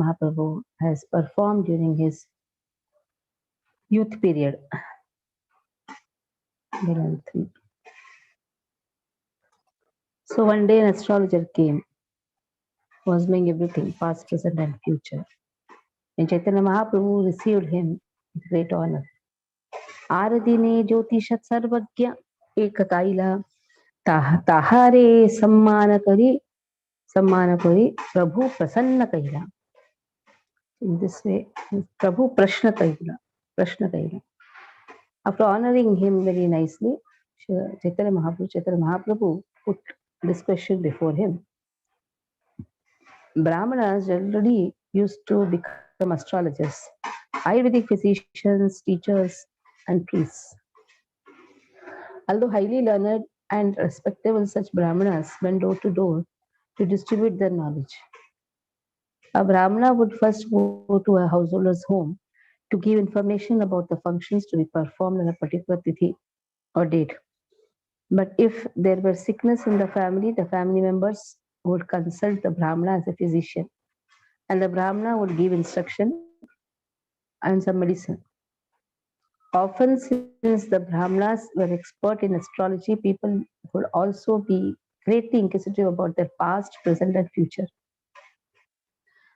Mahaprabhu has performed during his youth period. So one day an astrologer came, was knowing everything, past, present, and future. And Chaitanya Mahaprabhu received him with great honor. Aradine Jyotishat Sarvagya Ekakaila Tahare Sammana Kari Prabhu Prasanna Kaila. In this way, Prabhu Prashna Kaila. After honoring him very nicely, Chaitanya Mahaprabhu put this question before him. Brahmanas generally used to become astrologers, Ayurvedic physicians, teachers, and priests. Although highly learned and respectable, such Brahmanas went door to door to distribute their knowledge. A Brahmana would first go to a householder's home to give information about the functions to be performed on a particular tithi or date. But if there were sickness in the family members would consult the Brahmana as a physician, and the Brahmana would give instruction and some medicine. Often, since the Brahmanas were expert in astrology, people would also be greatly inquisitive about their past, present, and future.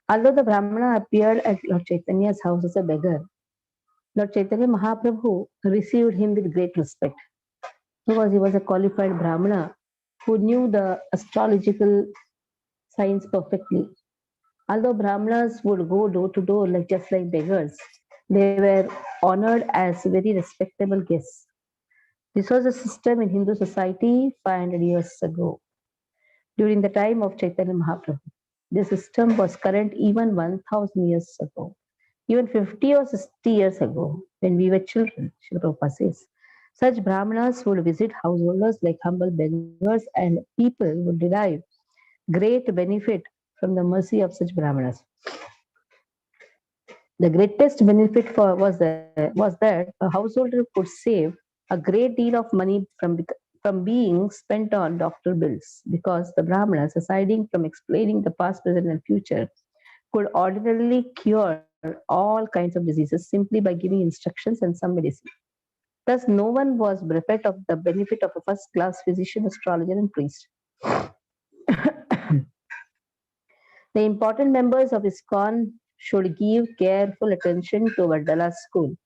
Although the Brahmana appeared at Lord Chaitanya's house as a beggar, Lord Chaitanya Mahaprabhu received him with great respect because he was a qualified Brahmana who knew the astrological science perfectly. Although Brahmanas would go door to door just like beggars, they were honored as very respectable guests. This was a system in Hindu society 500 years ago, during the time of Chaitanya Mahaprabhu. The system was current even 1000 years ago, even 50 or 60 years ago, when we were children, Srila Prabhupada says. Such Brahmanas would visit householders like humble beggars, and people would derive great benefit from the mercy of such Brahmanas. The greatest benefit was that a householder could save a great deal of money from being spent on doctor bills, because the Brahmanas, aside from explaining the past, present, and future, could ordinarily cure all kinds of diseases simply by giving instructions and some medicine. Thus, no one was bereft of the benefit of a first-class physician, astrologer, and priest. The important members of ISKCON should give careful attention to Vadala school,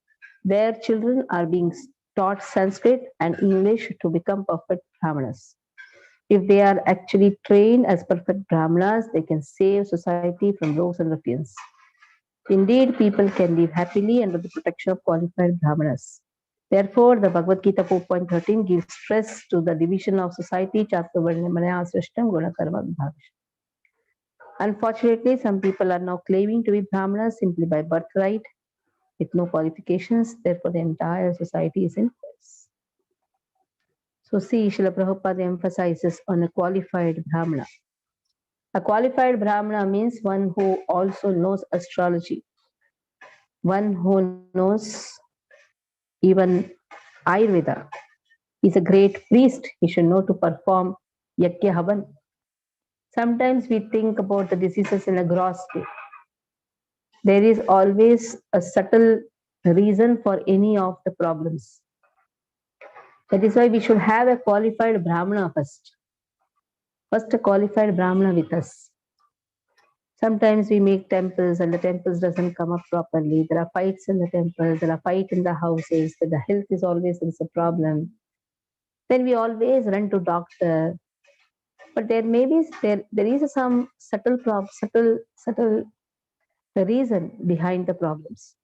where children are being taught Sanskrit and English to become perfect Brahmanas. If they are actually trained as perfect Brahmanas, they can save society from rogues and ruffians. Indeed, people can live happily under the protection of qualified Brahmanas. Therefore, the Bhagavad Gita 4.13 gives stress to the division of society, Chaturvarnamaya Srishtam Guna Karma Vibhavisha. Unfortunately, some people are now claiming to be Brahmanas simply by birthright, with no qualifications. Therefore, the entire society is in chaos. So, see, Srila Prabhupada emphasizes on a qualified Brahmana. A qualified Brahmana means one who also knows astrology, one who knows even Ayurveda. He's a great priest. He should know to perform Yajna Havan. Sometimes we think about the diseases in a gross way. There is always a subtle reason for any of the problems. That is why we should have a qualified Brahmana first. First, a qualified Brahmana with us. Sometimes we make temples and the temples doesn't come up properly. There are fights in the temples, there are fights in the houses, the health is always a problem. Then we always run to doctor. But there is some subtle reason behind the problems.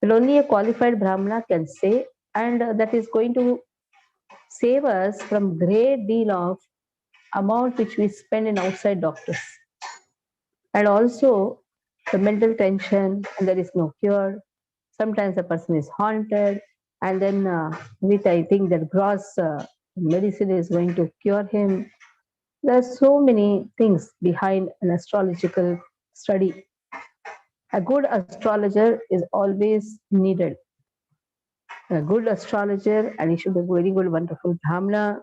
But only a qualified Brahmana can say, and that is going to save us from great deal of amount which we spend in outside doctors. And also the mental tension, and there is no cure. Sometimes a person is haunted, and then with I think that gross medicine is going to cure him. There are so many things behind an astrological study. A good astrologer is always needed. A good astrologer, and he should be a very good, wonderful Brahmana.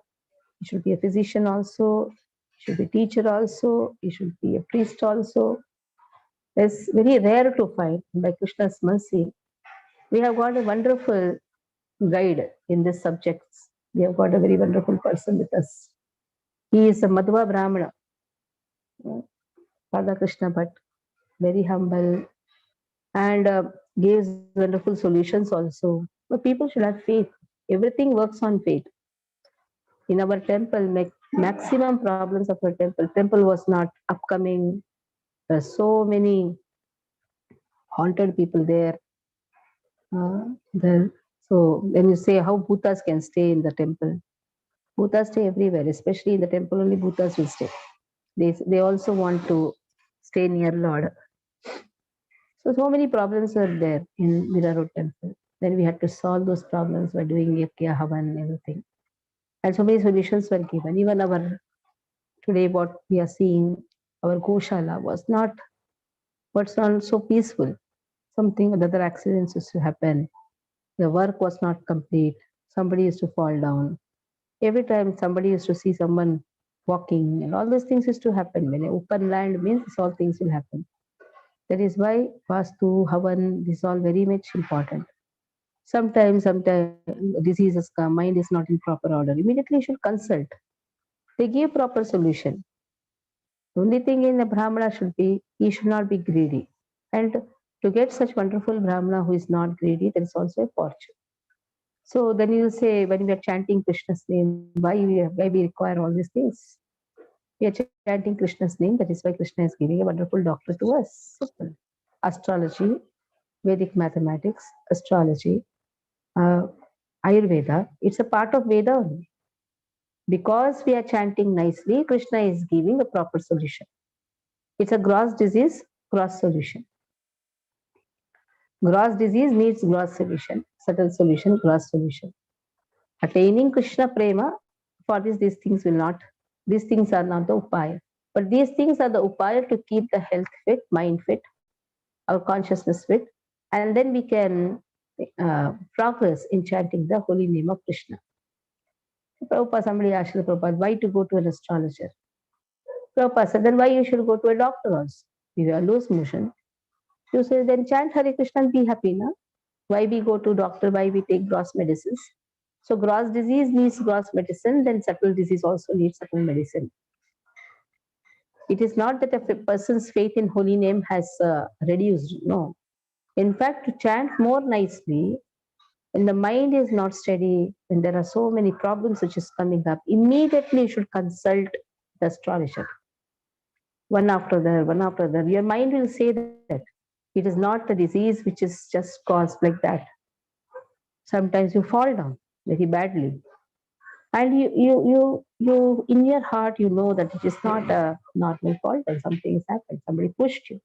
He should be a physician also. He should be a teacher also. He should be a priest also. is very rare to find. By Krishna's mercy, we have got a wonderful guide in this subjects. We have got a very wonderful person with us. He is a Madhva Brahmana, Radha Krishna Bhatt, very humble and gives wonderful solutions also. But people should have faith. Everything works on faith. In our temple, maximum problems of our temple was not upcoming. There are so many haunted people there. Then, so when you say how bhutas can stay in the temple, bhutas stay everywhere, especially in the temple. Only bhutas will stay. They also want to stay near Lord. So many problems were there in Mira Road temple. Then we had to solve those problems by doing Yakya, Havan, everything. And so many solutions were given. Even our today, what we are seeing, our Goshala was not so peaceful. Something other accidents used to happen. The work was not complete. Somebody used to fall down. Every time somebody used to see someone walking, and all those things used to happen. When open land means all things will happen. That is why Vastu, Havan, this is all very much important. Sometimes diseases come, mind is not in proper order. Immediately you should consult. They give proper solution. The only thing in a Brahmana should be, he should not be greedy. And to get such wonderful Brahmana who is not greedy, there is also a fortune. So then you say, when we are chanting Krishna's name, why we require all these things? We are chanting Krishna's name, that is why Krishna is giving a wonderful doctor to us. Simple. Astrology, Vedic mathematics, astrology, uh, Ayurveda, it's a part of Veda only. Because we are chanting nicely, Krishna is giving a proper solution. It's a gross disease, gross solution. Gross disease needs gross solution, subtle solution, gross solution. Attaining Krishna prema, for this, these things are not the upaya. But these things are the upaya to keep the health fit, mind fit, our consciousness fit, and then we can progress in chanting the holy name of Krishna. Prabhupada, somebody asked Prabhupada, why to go to an astrologer? Prabhupada said, then why you should go to a doctor also? If you are loose motion, you say, then chant Hare Krishna and be happy, na? Why we go to doctor, why we take gross medicines? So gross disease needs gross medicine, then subtle disease also needs subtle medicine. It is not that a person's faith in holy name has reduced, no. In fact, to chant more nicely, when the mind is not steady, when there are so many problems which is coming up, immediately you should consult the astrologer. One after the other, one after the other. Your mind will say that it is not the disease which is just caused like that. Sometimes you fall down very badly. And you in your heart, you know that it is not a normal fault and something has happened. Somebody pushed you.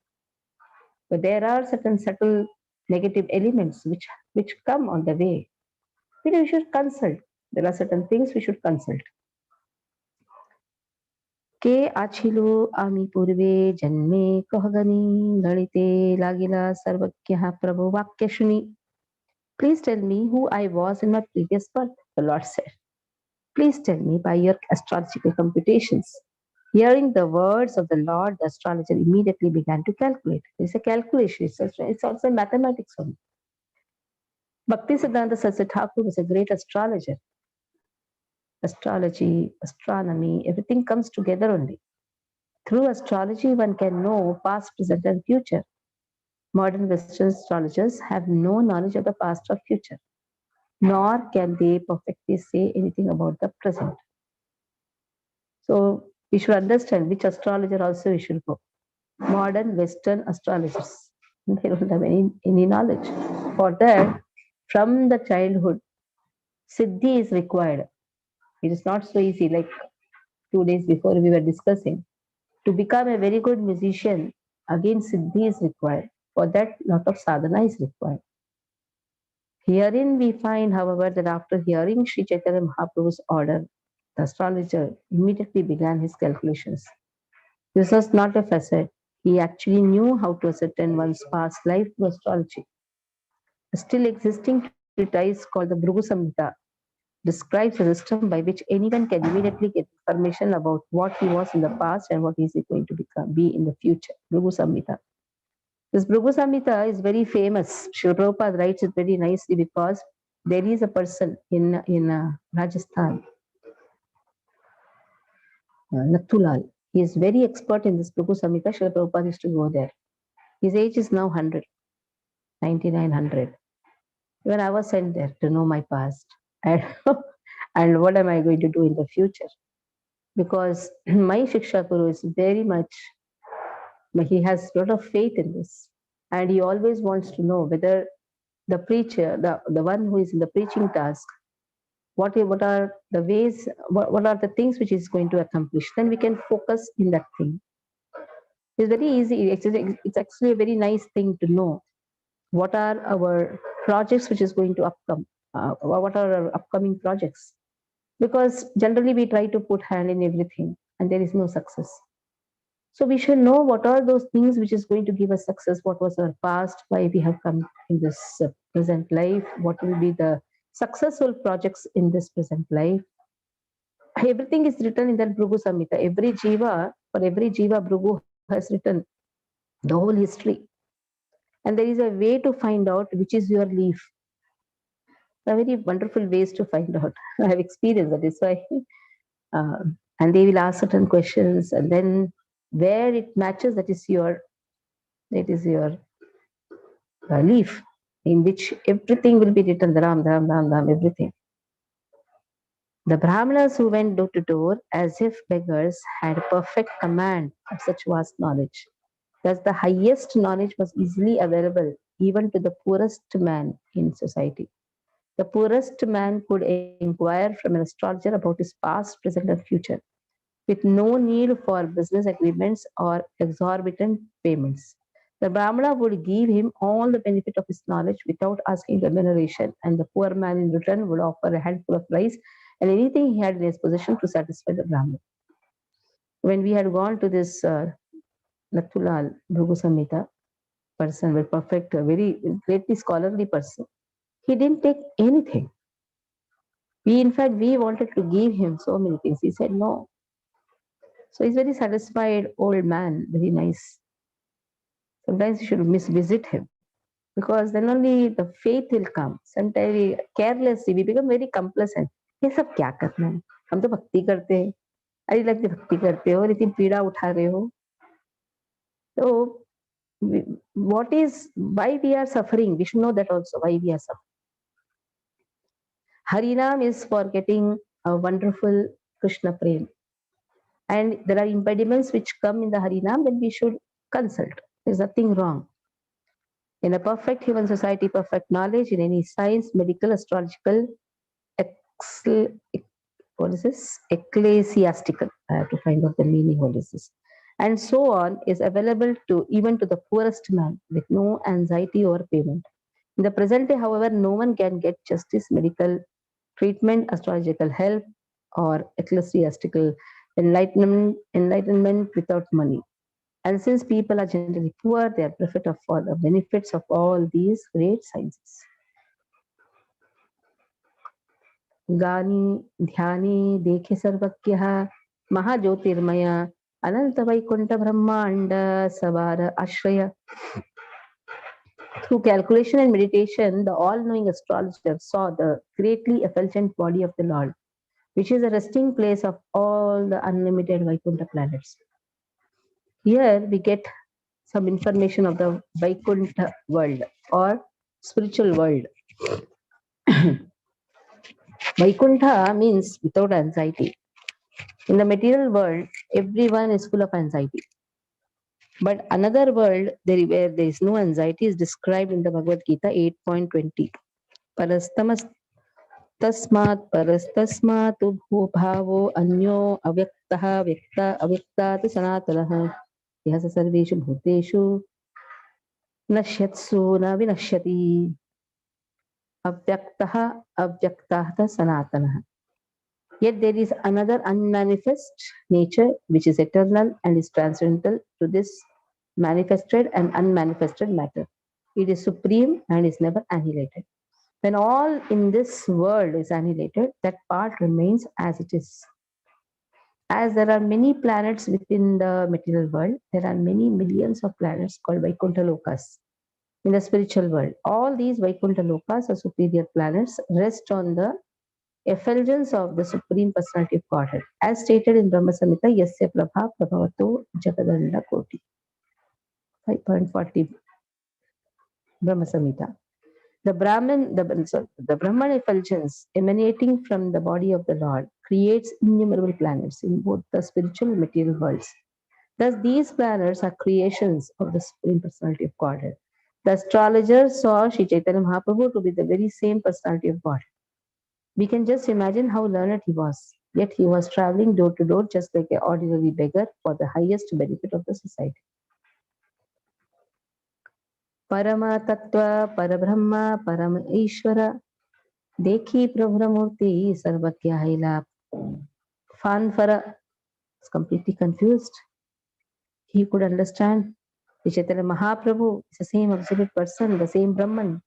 But there are certain subtle negative elements which come on the way. We should consult. There are certain things we should consult. के आछिलो आमी पूर्वे जन्मे कहगनी गणिते लागिला सर्वज्ञः प्रभु वाक्य शुनि. Please tell me who I was in my previous birth, the Lord said. Please tell me by your astrological computations. Hearing the words of the Lord, the astrologer immediately began to calculate. It's a calculation, it's also mathematics only. Bhakti Siddhanta Saraswati Thakur was a great astrologer. Astrology, astronomy, everything comes together only. Through astrology, one can know past, present, and future. Modern Western astrologers have no knowledge of the past or future, nor can they perfectly say anything about the present. So we should understand which astrologer also we should go. Modern Western astrologers, they don't have any knowledge. For that, from the childhood, Siddhi is required. It is not so easy, like 2 days before we were discussing. To become a very good musician, again Siddhi is required. For that, lot of sadhana is required. Herein we find, however, that after hearing Sri Chaitanya Mahaprabhu's order, the astrologer immediately began his calculations. This was not a facade. He actually knew how to ascertain one's past life through astrology. A still existing treatise called the Bhrigu Samhita describes a system by which anyone can immediately get information about what he was in the past and what he is going to be in the future. Bhrigu Samhita. This Bhrigu Samhita is very famous. Srila Prabhupada writes it very nicely because there is a person in Rajasthan, Nathulal. He is very expert in this Bhrigu Samhita. Srila Prabhupada used to go there. His age is now 100, 9900. When I was sent there to know my past and, and what am I going to do in the future. Because my Shiksha Guru is very much, he has a lot of faith in this. And he always wants to know whether the preacher, the one who is in the preaching task, what are the ways, what are the things which is going to accomplish. Then we can focus in that thing. It's very easy. It's actually a very nice thing to know what are our projects which is going to upcome, what are our upcoming projects. Because generally we try to put hand in everything and there is no success. So we should know what are those things which is going to give us success, what was our past, why we have come in this present life, what will be the successful projects in this present life. Everything is written in that Bhrigu Samhita. For every Jiva, Bhrigu has written the whole history. And there is a way to find out which is your leaf. There are very wonderful ways to find out. I have experienced that. Is why, and they will ask certain questions, and then where it matches, that is your leaf, in which everything will be written. Ram, Ram, Ram, Ram, everything. The Brahmanas who went door to door as if beggars had perfect command of such vast knowledge. Thus, the highest knowledge was easily available even to the poorest man in society. The poorest man could inquire from an astrologer about his past, present, and future, with no need for business agreements or exorbitant payments. The Brahmana would give him all the benefit of his knowledge without asking remuneration, and the poor man in return would offer a handful of rice and anything he had in his possession to satisfy the Brahmana. When we had gone to this Nathulal Bhrigu Samhita, person, very perfect, very greatly scholarly person, he didn't take anything. In fact, we wanted to give him so many things. He said no. So he's very satisfied old man, very nice. Sometimes you should visit him because then only the faith will come. Sometimes we carelessly we become very complacent. ये सब क्या करना है? हम तो भक्ति करते हैं. अरे लगते भक्ति करते हो और इतनी पीड़ा उठा रहे हो. So what is why we are suffering? We should know that also why we are suffering. Harinam is for getting a wonderful Krishna prem. And there are impediments which come in the Harinam, then we should consult. There's nothing wrong. In a perfect human society, perfect knowledge in any science, medical, astrological, what is this? Ecclesiastical. I have to find out the meaning. What is this? And so on is available to even to the poorest man with no anxiety or payment. In the present day, however, no one can get justice, medical treatment, astrological help, or ecclesiastical enlightenment without money. And since people are generally poor, they are bereft of all the benefits of all these great sciences. Gani dhyani dekhe sarvakya महाज्योतिर्मय अनंत वैकुंठ ब्रह्मांड सवार आश्रय. Through calculation and meditation, the all-knowing astrologer saw the greatly effulgent body of the Lord, which is the resting place of all the unlimited Vaikuntha planets. Here we get some information of the Vaikuntha world or spiritual world. Vaikuntha means without anxiety. In the material world, everyone is full of anxiety. But another world where there is no anxiety is described in the Bhagavad Gita 8.20. Parastamas tasmat parastasmat ubho bhavo anyo avyaktaha vyakta avyaktat sanatanaha yasa sarveshu bhuteshu nashyatsu na vinashyati avyaktaha avyaktat sanatanaha. Yet there is another unmanifest nature which is eternal and is transcendental to this manifested and unmanifested matter. It is supreme and is never annihilated. When all in this world is annihilated, that part remains as it is. As there are many planets within the material world, there are many millions of planets called Vaikuntha Lokas in the spiritual world. All these Vaikuntha Lokas or superior planets rest on the effulgence of the Supreme Personality of Godhead. As stated in Brahma Samhita, Yasya Prabha Prabhavato Jagadanda Koti. 5.40 Brahma Samhita. The Brahman effulgence emanating from the body of the Lord creates innumerable planets in both the spiritual and material worlds. Thus, these planets are creations of the Supreme Personality of Godhead. The astrologers saw Sri Chaitanya Mahaprabhu to be the very same personality of God. We can just imagine how learned he was. Yet he was traveling door to door just like an ordinary beggar for the highest benefit of the society. Parama Tattva, Parabrahma, Parama Ishvara, Dekhi Prabhuramurti, Sarvakya Haila, Fanfara was completely confused. He could understand the Chaitanya Mahaprabhu is the same absolute person, the same Brahman.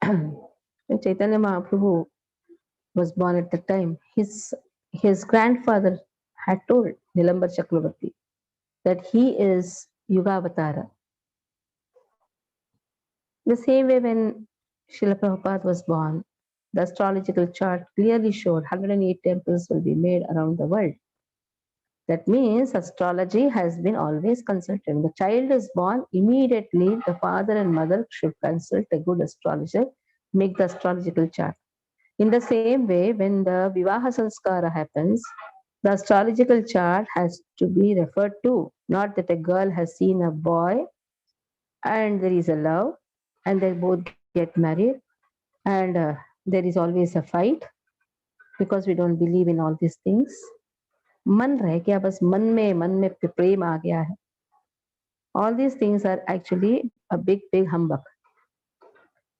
When Chaitanya Mahaprabhu was born at the time, his grandfather had told Nilambar Chakravarti that he is Yugavatara. The same way when Srila Prabhupada was born, the astrological chart clearly showed 108 temples will be made around the world. That means astrology has been always consulted. When the child is born, immediately the father and mother should consult a good astrologer, make the astrological chart. In the same way, when the Vivaha Sanskara happens, the astrological chart has to be referred to. Not that a girl has seen a boy and there is a love and they both get married and there is always a fight because we don't believe in all these things. मन रह गया बस मन में प्रेम आ गया है. All these things are actually a big humbug.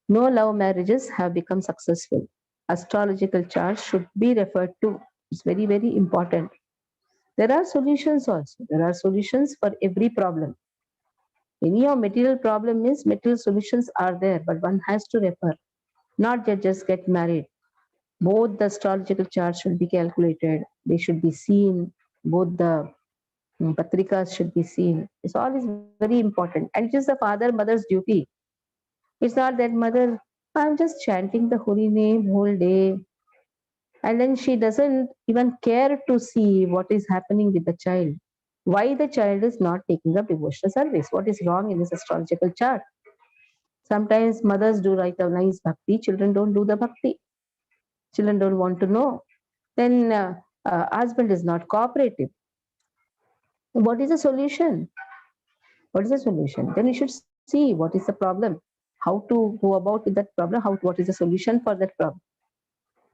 No love marriages have become successful. Astrological charts should be referred to. It's very important. There are solutions also. There are solutions for every problem. Any of material problem is material solutions are there, but one has to refer, not just get married. Both the astrological charts should be calculated. They should be seen. Both the patrikas should be seen. It's all is very important. And it is the father, mother's duty. It's not that mother, I'm just chanting the holy name whole day. And then she doesn't even care to see what is happening with the child. Why the child is not taking up devotional service? What is wrong in this astrological chart? Sometimes mothers do write a nice bhakti, children don't do the bhakti. Children don't want to know. Then husband is not cooperative. What is the solution? What is the solution? Then we should see what is the problem, how to go about with that problem, what is the solution for that problem.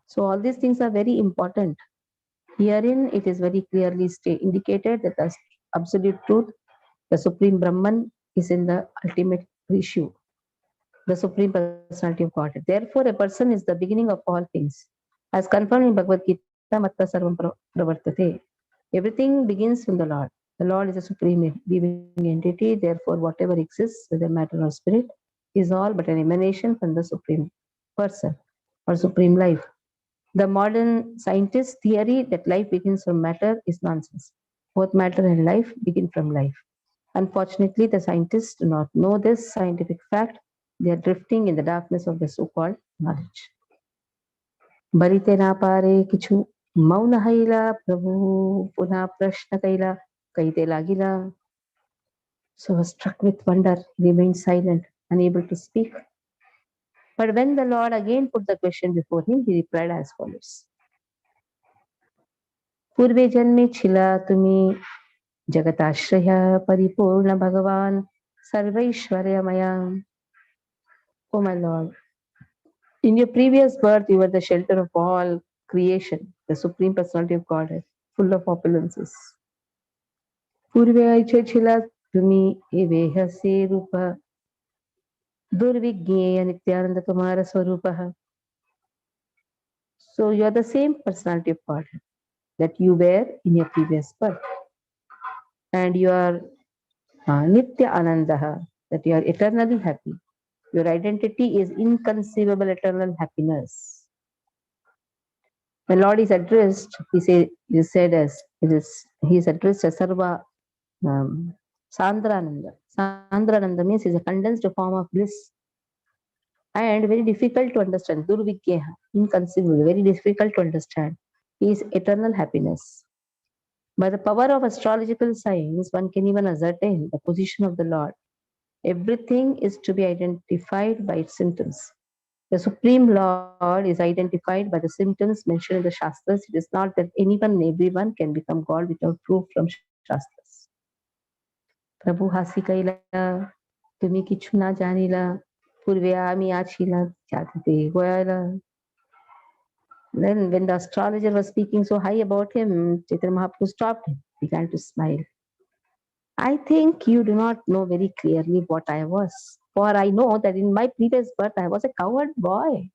So all these things are very important. Herein, it is very clearly indicated that the absolute truth, the Supreme Brahman, is in the ultimate issue, the Supreme Personality of Godhead. Therefore, a person is the beginning of all things. As confirmed in Bhagavad Gita, Matta Sarvam Pravartate. Everything begins from the Lord. The Lord is a supreme living entity. Therefore, whatever exists, whether matter or spirit, is all but an emanation from the Supreme Person or Supreme Life. The modern scientist theory that life begins from matter is nonsense. Both matter and life begin from life. Unfortunately, the scientists do not know this scientific fact. They are drifting in the darkness of the so-called knowledge. बलिते ना पारे किछु मौन हैला प्रभु पुनः प्रश्न कैला कहिते लागिला. So struck with wonder, he remained silent, unable to speak. But when the Lord again put the question before him, he replied as follows. पूर्वे जन्मे छिला तुमी जगताश्रय परिपूर्ण भगवान सर्वैश्वर्यमया. Oh my Lord, in your previous birth you were the shelter of all creation, the Supreme Personality of Godhead, full of opulences. पूर्वे ऐच्छे छिला तुमी एवेह से रूप दुर्विज्ञेय Nityanand Kumar स्वरूपः. So you are the same personality of Godhead that you were in your previous birth. And you are Nitya Anandaha, that you are eternally happy. Your identity is inconceivable eternal happiness. When Lord is addressed, he said as he is addressed as Sarva Sandrananda. Sandrananda means is a condensed form of bliss and very difficult to understand. Durvikyaha, inconceivable, very difficult to understand. He is eternal happiness. By the power of astrological signs, one can even ascertain the position of the Lord. Everything is to be identified by its symptoms. The Supreme Lord is identified by the symptoms mentioned in the Shastras. It is not that anyone and everyone can become God without proof from Shastras. प्रभु हासी कैला तुम्ही किछु ना जानिला पूर्वे आम्ही आछिला जाते गोयाला. Then when the astrologer was speaking so high about him, Chaitanya Mahaprabhu stopped him, began to smile. I think you do not know very clearly what I was, for I know that in my previous birth I was a cowherd boy.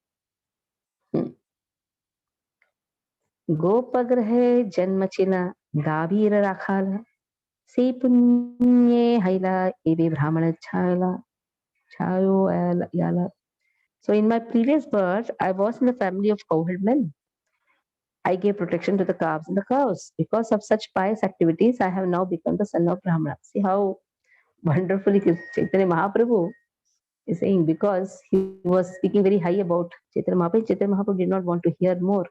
गोपग्रहे जन्मचिना गाभीर राखाला से पुण्ये हैला एवे ब्राह्मण छायला छायो याला. So in my previous birth, I was in the family of cowherd men. I gave protection to the calves and the cows. Because of such pious activities, I have now become the son of Brahmana. See how wonderfully Chaitanya Mahaprabhu is saying, because he was speaking very high about Chaitanya Mahaprabhu. Chaitanya Mahaprabhu did not want to hear more.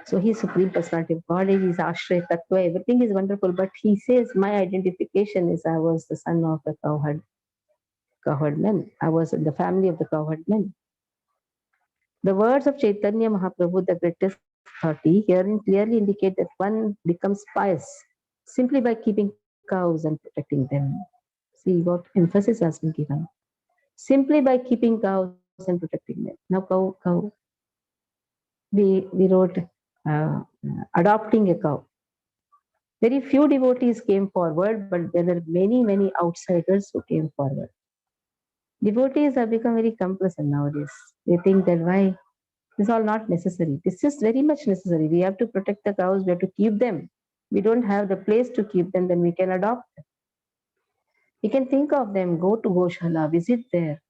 So he is Supreme Personality of Godhead, he is Ashraya Tattva, everything is wonderful. But he says, my identification is I was the son of a cowherd men. I was in the family of the cowherd men. The words of Chaitanya Mahaprabhu, the greatest authority, herein clearly indicate that one becomes pious simply by keeping cows and protecting them. See what emphasis has been given. Simply by keeping cows and protecting them. Now cow. We wrote adopting a cow. Very few devotees came forward, but there were many outsiders who came forward. Devotees have become very complacent nowadays. They think that why this is all not necessary. This is very much necessary. We have to protect the cows, we have to keep them. We don't have the place to keep them, then we can adopt them. We can think of them, go to Goshala, visit there.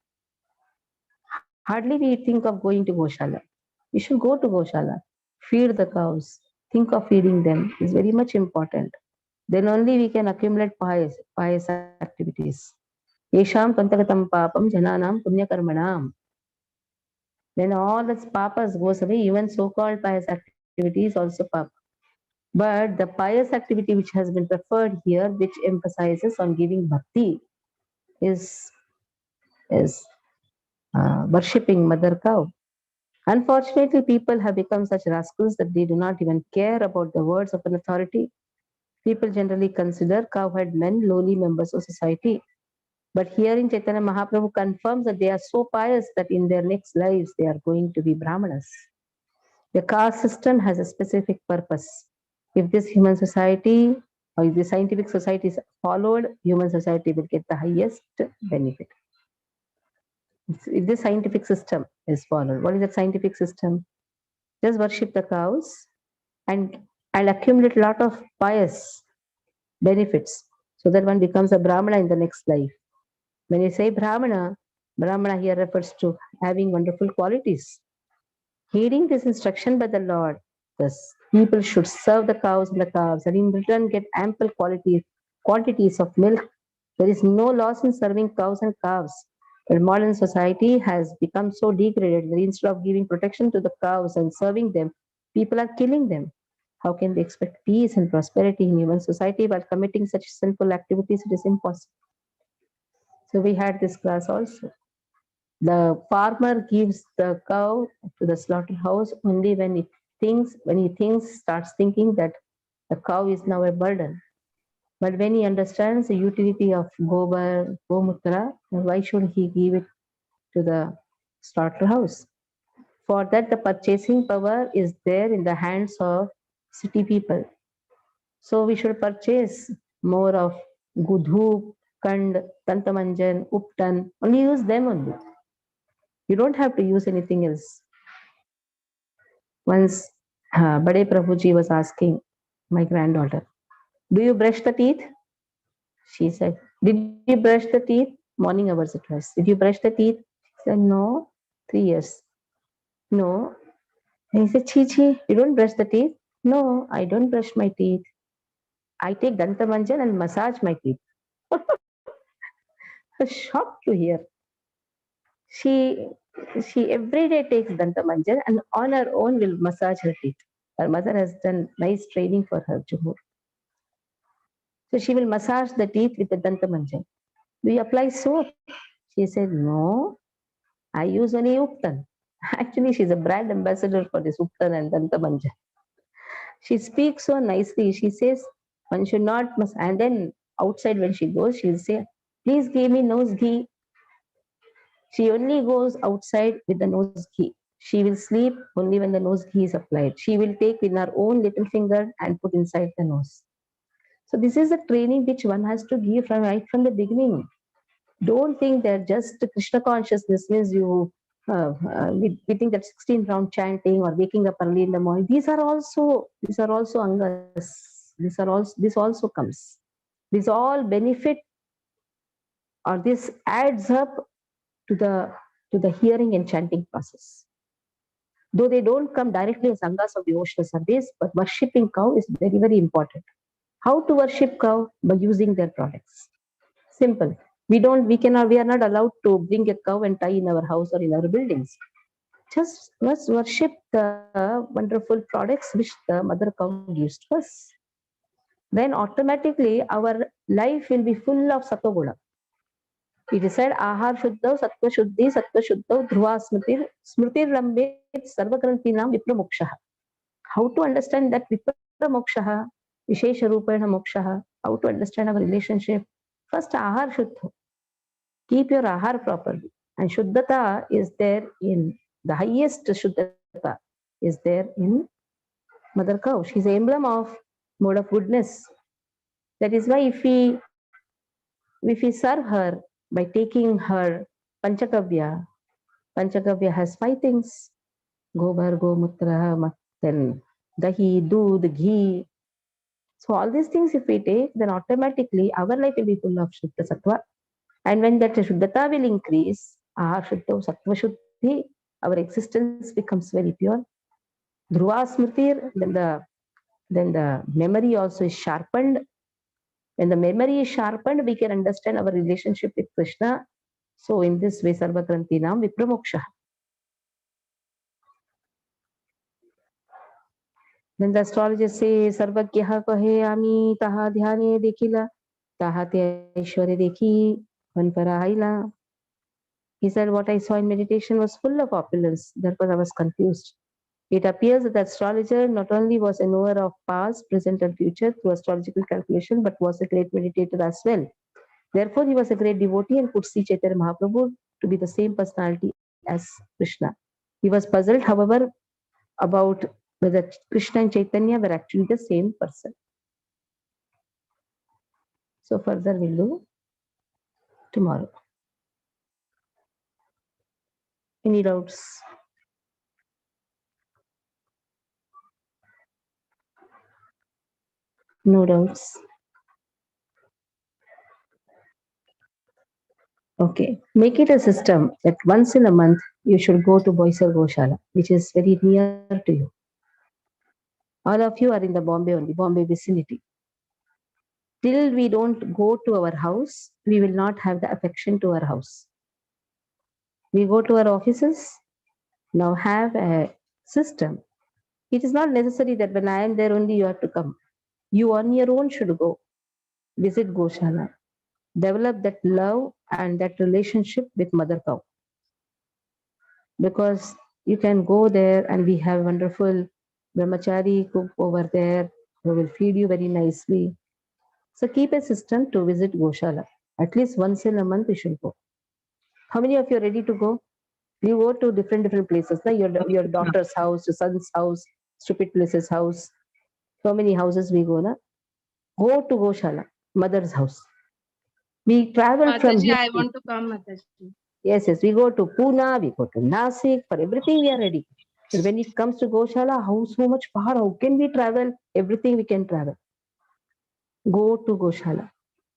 Hardly we think of going to Goshala. We should go to Goshala, feed the cows, think of feeding them is very much important. Then only we can accumulate pious activities. Yesham Pantagatam Papam Jananam Punyakarmanam. Then all the papas goes away, even so-called pious activity is also papa. But the pious activity which has been preferred here, which emphasizes on giving bhakti, is worshipping mother cow. Unfortunately, people have become such rascals that they do not even care about the words of an authority. People generally consider cowherd men lowly members of society. But here in Chaitanya Mahaprabhu confirms that they are so pious that in their next lives they are going to be Brahmanas. The caste system has a specific purpose. If this human society or if the scientific society is followed, human society will get the highest benefit. If this scientific system is followed, what is that scientific system? Just worship the cows and accumulate a lot of pious benefits so that one becomes a Brahmana in the next life. When you say Brahmana, Brahmana here refers to having wonderful qualities. Heeding this instruction by the Lord, thus people should serve the cows and the calves and in return get ample quantities of milk. There is no loss in serving cows and calves. But modern society has become so degraded that instead of giving protection to the cows and serving them, people are killing them. How can they expect peace and prosperity in human society while committing such sinful activities? It is impossible. So we had this class also. The farmer gives the cow to the slaughterhouse only when he starts thinking that the cow is now a burden. But when he understands the utility of gobar, gomutra, why should he give it to the slaughterhouse? For that, the purchasing power is there in the hands of city people. So we should purchase more of gudhu, kand, tantamanjan, uptan. Only use them only. You don't have to use anything else. Once Bade Prabhuji was asking my granddaughter, do you brush the teeth? She said, did you brush the teeth? Morning hours it was. Did you brush the teeth? She said, no. 3 years. No. And he said, Chi Chi, you don't brush the teeth? No, I don't brush my teeth. I take Dantamanjan and massage my teeth. I was shocked to hear. She she every day takes Dantamanjan and on her own will massage her teeth. Her mother has done nice training for her, Juhur. So she will massage the teeth with the Dantamanjan. Do you apply soap? She said, no, I use only Uptan. Actually, she's a brand ambassador for this Uptan and Dantamanjan. She speaks so nicely. She says, one should not, and then outside when she goes, she'll say, please give me nose ghee. She only goes outside with the nose ghee. She will sleep only when the nose ghee is applied. She will take with her own little finger and put inside the nose. So this is a training which one has to give from right from the beginning. Don't think that just Krishna consciousness means we think that 16 round chanting or waking up early in the morning. These are also angas. This also comes. These all benefit or this adds up to the hearing and chanting process. Though they don't come directly as angas of devotional service, but worshipping cow is very, very important. How to worship cow? By using their products. Simple. We are not allowed to bring a cow and tie in our house or in our buildings. Just let's worship the wonderful products which the mother cow gives to us. Then automatically our life will be full of sattva. It is said, Ahar Shuddhav, Sattva Shuddhav, Dhruva Smritir Rambet, Sarvagrantinam Vipramoksha. How to understand that Vipramoksha, Vishesha Rupena Moksha, how to understand our relationship? First, Ahar Shuddha. Keep your Ahar properly. And Shuddhata is there in the highest Shuddhata is there in Mother Cow. She's the emblem of mode of goodness. That is why if we serve her by taking her Panchakavya, Panchakavya has 5 things. Gobar, Gomutra, then dahi, doodh, ghee. So all these things if we take, then automatically our life will be full of Shuddha Sattva. And when that Shuddhata will increase, our Shuddha Sattva Shuddhi, our existence becomes very pure. Dhruva Smritir, then the memory also is sharpened. When the memory is sharpened, we can understand our relationship with Krishna. So in this way, Sarvakrantinam Vipramoksha. Then the astrologer says, Sarvagyaha kahe ami taha dhyane dekila, taha te aishwarya dekhi, vanpara haila. He said, what I saw in meditation was full of opulence. Therefore, I was confused. It appears that the astrologer not only was a knower of past, present, and future through astrological calculation, but was a great meditator as well. Therefore, he was a great devotee and could see Chaitanya Mahaprabhu to be the same personality as Krishna. He was puzzled, however, about whether Krishna and Chaitanya were actually the same person. So further we'll do tomorrow. Any doubts? No doubts. Okay. Make it a system that once in a month you should go to Boisar Goshala, which is very near to you. All of you are in the Bombay only, Bombay vicinity. Till we don't go to our house, we will not have the affection to our house. We go to our offices, now have a system. It is not necessary that when I am there only you have to come. You on your own should go. Visit Goshala. Develop that love and that relationship with Mother Cow. Because you can go there and we have wonderful brahmachari cook over there who will feed you very nicely. So keep a system to visit Goshala. At least once in a month you should go. How many of you are ready to go? You go to different places. Like your daughter's house, your son's house, stupid place's house. So many houses we go, na? Go to Goshala, mother's house. We travel from Mataji, here. I want to come, Mataji. Yes. We go to Pune, we go to Nasik. For everything we are ready. But when it comes to Goshala, how so much far? How can we travel? Everything we can travel. Go to Goshala.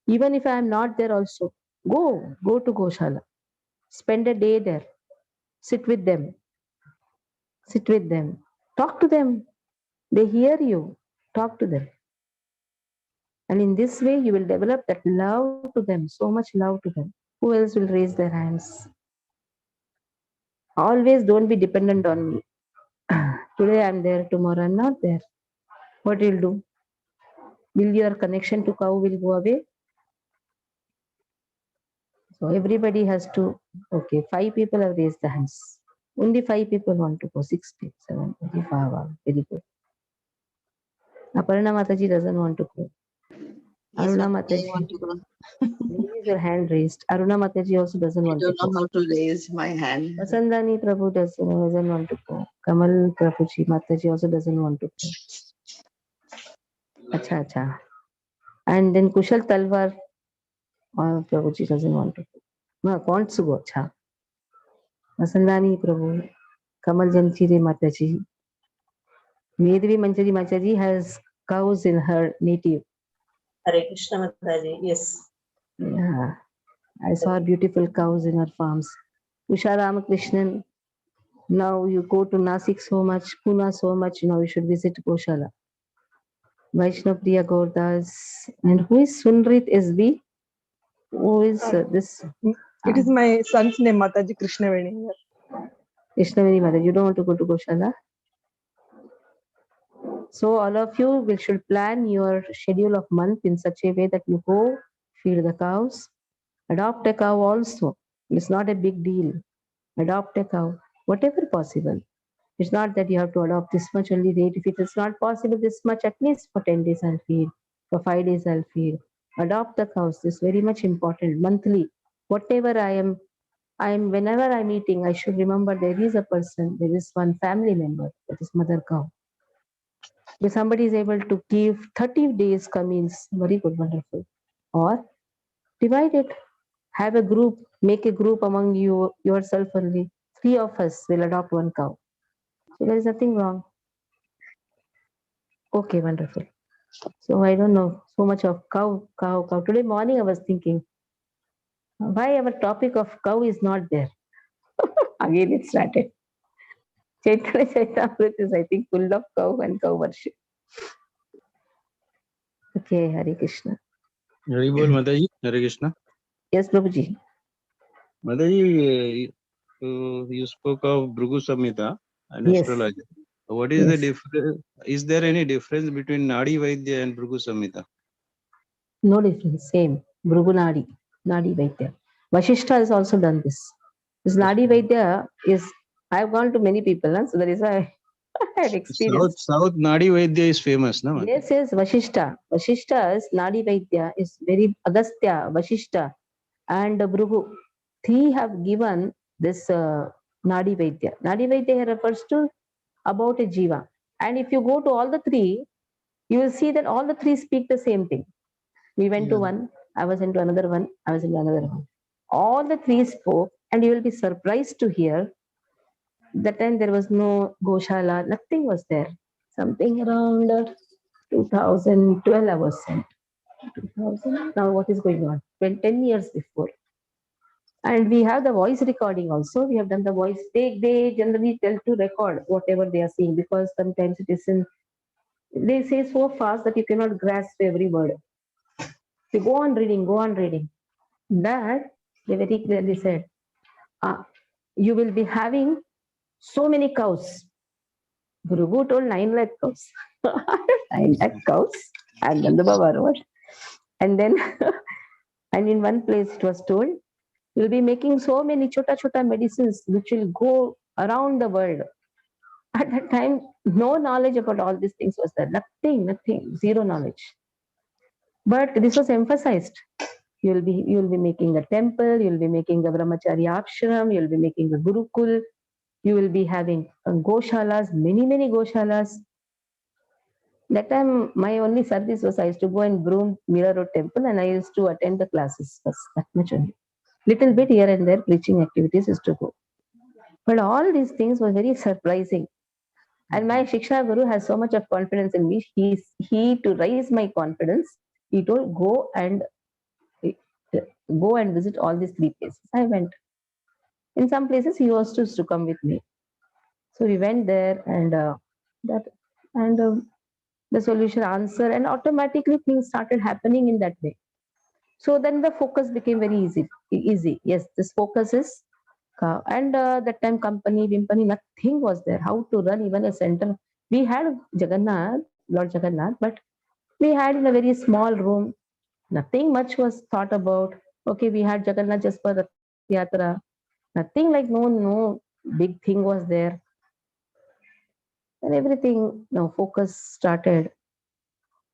Even if I am not there also, go to Goshala. Spend a day there. Sit with them. Sit with them. Talk to them. They hear you. Talk to them. And in this way, you will develop that love to them, so much love to them. Who else will raise their hands? Always don't be dependent on me. Today I'm there, tomorrow I'm not there. What will do? Will your connection to cow will go away? So everybody has to. Okay, 5 people have raised the hands. Only 5 people want to go. 6 people, 7, 25. Wow, very good. Aparna Mataji doesn't want to go. Yes, Aruna ma'am. I Mataji, want to go. raise your hand raised. Aruna Mataji also doesn't I want to don't know go. how to raise my hand. Vasandani Prabhu doesn't want to go. Kamal Prabhuji Mataji also doesn't want to go. Acha, acha. And then Kushal Talwar Prabhuji doesn't want to go. No, wants to go. Acha. Vasandani Prabhu, Kamal Janchiri Mataji. Medvi Manjari Mataji has cows in her native. Hare Krishna Mataji, yes. Yeah, I saw beautiful cows in her farms. Usha Ramakrishnan, now you go to Nasik so much, Pune so much, now you should visit Goshala. Vaishnav Priya Gordas. And who is Sunrit SB? Who is this? It is my son's name, Mataji Krishnaveni. Krishnaveni Mother. You don't want to go to Goshala? So all of you will should plan your schedule of month in such a way that you go feed the cows, adopt a cow also. It's not a big deal. Adopt a cow, whatever possible. It's not that you have to adopt this much only rate. If it is not possible this much, at least for 10 days I'll feed, for 5 days I'll feed. Adopt the cows. This is very much important. Monthly, whatever whenever I'm eating, I should remember there is a person, there is one family member, that is mother cow. If somebody is able to give 30 days means very good, wonderful. Or divide it. Have a group, make a group among you yourself only. 3 of us will adopt one cow. So there is nothing wrong. Okay, wonderful. So I don't know so much of cow. Today morning I was thinking, why our topic of cow is not there? Again it started. Chaitanya Chaitamrita is, I think, full of cow and cow worship. Okay, Hare Krishna. Hari Bol Mataji, Hare Krishna. Yes, Prabhuji. Mataji, you spoke of Bhrigu Samhita and Yes. astrology. What is the difference? Is there any difference between Nadi Vaidya and Bhrigu Samhita? No difference, same. Bhrigu Nadi Vaidya. Vashishta has also done this. This Nadi Vaidya is, I've gone to many people, so that is why I had experience. South Nadi Vaidya is famous, no? Yes, Vashishta. Vashishta's Nadi Vaidya is very Agastya, Vashishta, and Bhrigu. Three have given this Nadi Vaidya. Nadi Vaidya refers to about a jiva. And if you go to all the three, you will see that all the three speak the same thing. We went to one, I was into another one, I was into another one. All the three spoke, and you will be surprised to hear that time there was no Goshala, nothing was there. Something around 2012 I was sent. 2000, now what is going on? 10 years before. And we have the voice recording also. We have done the voice. They generally tell to record whatever they are saying, because sometimes it isn't. They say so fast that you cannot grasp every word. So go on reading, go on reading. That they very clearly said, you will be having so many cows. Bhrigu told 9 lakh cows. 9 lakh cows. And then the Baba wrote. And then, and in one place it was told, you'll be making so many chota medicines which will go around the world. At that time, no knowledge about all these things was there. Nothing, zero knowledge. But this was emphasized. You'll be making a temple, you'll be making a brahmacharya ashram, you'll be making a gurukul, you will be having goshalas, many goshalas. That time, my only service was I used to go and broom Mira Road Temple, and I used to attend the classes. That much only. Little bit here and there, preaching activities used to go. But all these things were very surprising. And my Shiksha Guru has so much of confidence in me. He to raise my confidence, he told go and visit all these three places. I went. In some places, he was to come with me. So we went there, and that, and the solution answer, and automatically things started happening in that way. So then the focus became very easy. Yes, this focus is and that time company Vimpany, nothing was there how to run even a center. We had Jagannath, Lord Jagannath, but we had in a very small room. Nothing much was thought about. Okay, we had Jagannath just for the Yatra. Nothing like no big thing was there. And everything, focus started.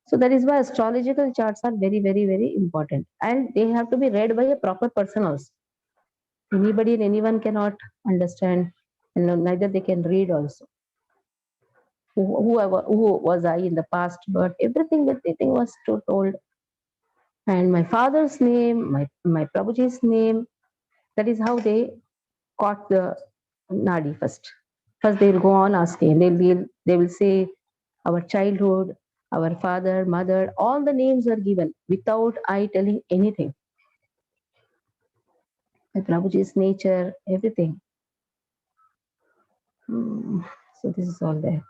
So that is why astrological charts are very important. And they have to be read by a proper person also. Anybody and anyone cannot understand, and neither they can read also. Who was I in the past, but everything was told. And my father's name, my Prabhuji's name, that is how they caught the Nadi first. First they will go on asking. They will say our childhood, our father, mother, all the names are given without I telling anything. My Prabhuji's nature, everything. So this is all there.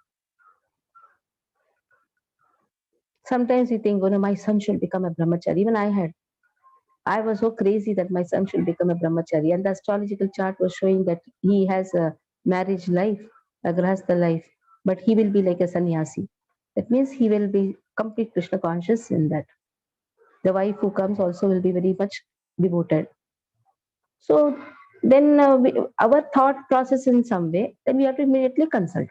Sometimes we think, my son should become a brahmachari. Even I was so crazy that my son should become a brahmachari. And the astrological chart was showing that he has a marriage life, a grahastha life, but he will be like a sannyasi. That means he will be complete Krishna conscious in that. The wife who comes also will be very much devoted. So then our thought process in some way, then we have to immediately consult.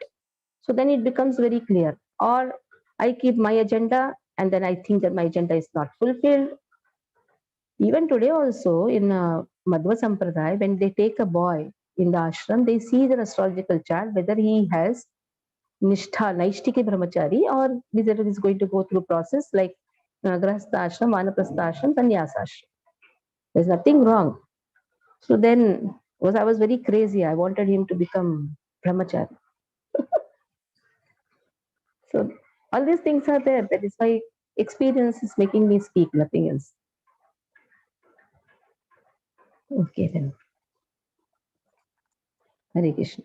So then it becomes very clear. Or I keep my agenda and then I think that my agenda is not fulfilled. Even today also in Madhva Sampradaya, when they take a boy in the ashram, they see the astrological chart, whether he has Nishtha, Naishtiki Brahmachari, or whether he is going to go through process like Grahastha Ashram, Vanaprastha Ashram, Sannyasa Ashram. There's nothing wrong. So then I was very crazy. I wanted him to become Brahmachari. So all these things are there. That is why experience is making me speak, nothing else. Okay then. Hare Krishna.